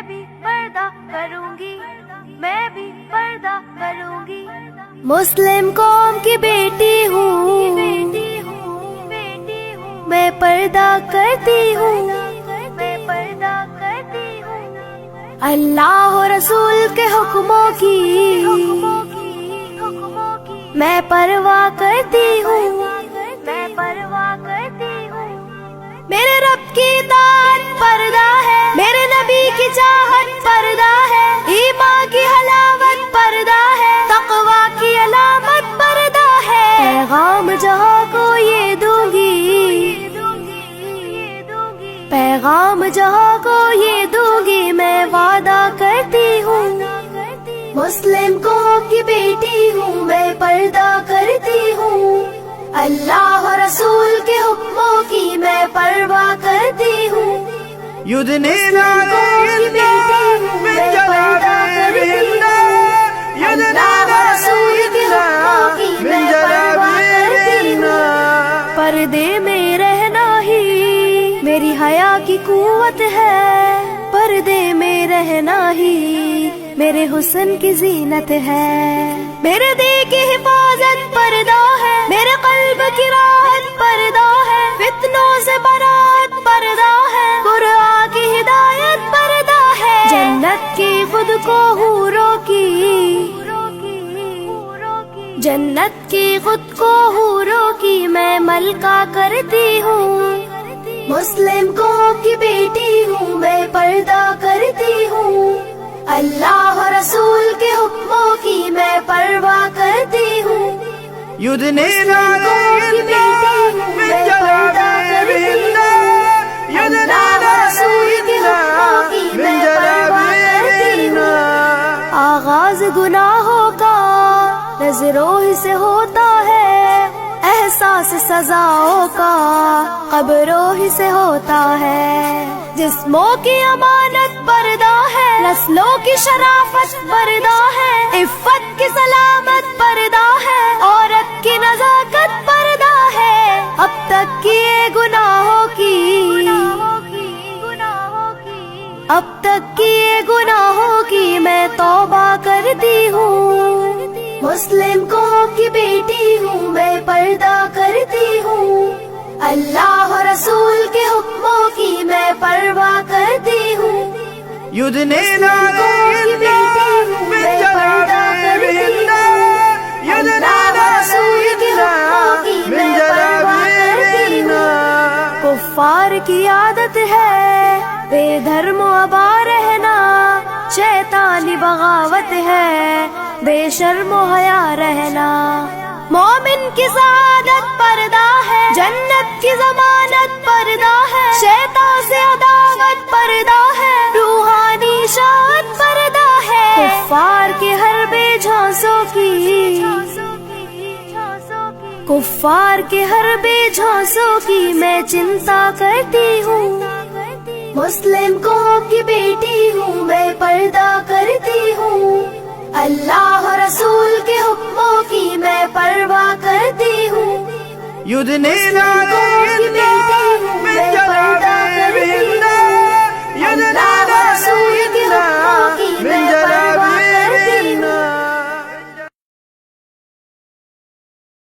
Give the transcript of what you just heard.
بھی پردہ کروں گی، میں بھی پردہ کروں گی۔ مسلم قوم کی بیٹی ہوں، میں پردہ کرتی ہوں، میں پردہ کرتی ہوں۔ اللہ و رسول کے حکموں کی میں پرواہ کرتی ہوں، میں پرواہ کرتی ہوں۔ میرے رب کی اطاعت پردہ ہے، میرے نبی کی چاہت پردہ ہے، ایمان کی حلاوت پردہ ہے، تقوی کی علامت پردہ ہے۔ پیغام جہاں کو یہ دوں گی، پیغام جہاں کو یہ دوں گی، میں وعدہ کرتی ہوں۔ مسلم قوم کی بیٹی ہوں، میں پردہ کرتی ہوں، اللہ و رسول کے حکموں کی میں پرواہ کرتی ہوں۔ يدنين عليهن من جلابيبهن يدنين عليهن من جلابيبهن۔ پردے میں رہنا ہی میری حیا کی قوت ہے، پردے میں رہنا ہی میرے حسن کی زینت ہے، میرے دل کی حفاظت پردہ ہے، میرے قلب کی راحت پردہ ہے، فتنوں سے برات پردہ ہے، قرآن کی ہدایت پردہ ہے، جنت کی خود کو حوروں کی، جنت کی خود کو حوروں کی میں ملکہ کرتی ہوں۔ مسلم قوم کی بیٹی ہوں، میں پردہ کرتی ہوں، اللہ و رسول کے حکموں کی میں پرواہ کرتی ہوں۔ يدنين عليهن من جلابيبهن يدنين عليهن من جلابيبهن۔ آغاز گناہوں کا نظروں ہی سے ہوتا ہے، احساس سزاؤں کا قبروں ہی سے ہوتا ہے، جسموں کی امانت پردہ ہے، نسلوں کی شرافت پردہ ہے، عفت کی سلامت پردہ ہے، عورت کی نزاکت پردہ ہے، اب تک کیے گناہوں کی، اب تک کیے گناہوں کی میں توبہ کرتی ہوں۔ مسلم قوم کی بیٹی ہوں، میں پردہ کرتی ہوں، اللہ و رسول کے حکموں کی میں پرواہ کرتی ہوں۔ يدنين عليهن من جلابيبهن يدنين عليهن من جلابيبهن۔ کفار کی عادت ہے بے دھرم و ابا رہنا، شیطانی بغاوت ہے بے شرم و حیا رہنا، مومن کی سعادت پردہ ہے، جنت کی ضمانت پردہ ہے، شیطان سے عداوت پردہ ہے، روحانی شاعت پردہ ہے، کفار کے ہر بے جھانسوں کی، کفار کے ہر بے جھانسوں کی میں چنتا کرتی ہوں۔ مسلم قوم کی بیٹی ہوں، میں پردہ کرتی ہوں، اللہ و رسول کے حکموں کی میں پرواہ کرتی ہوں۔ يدنين عليهن من جلابيبهن يدنين عليهن من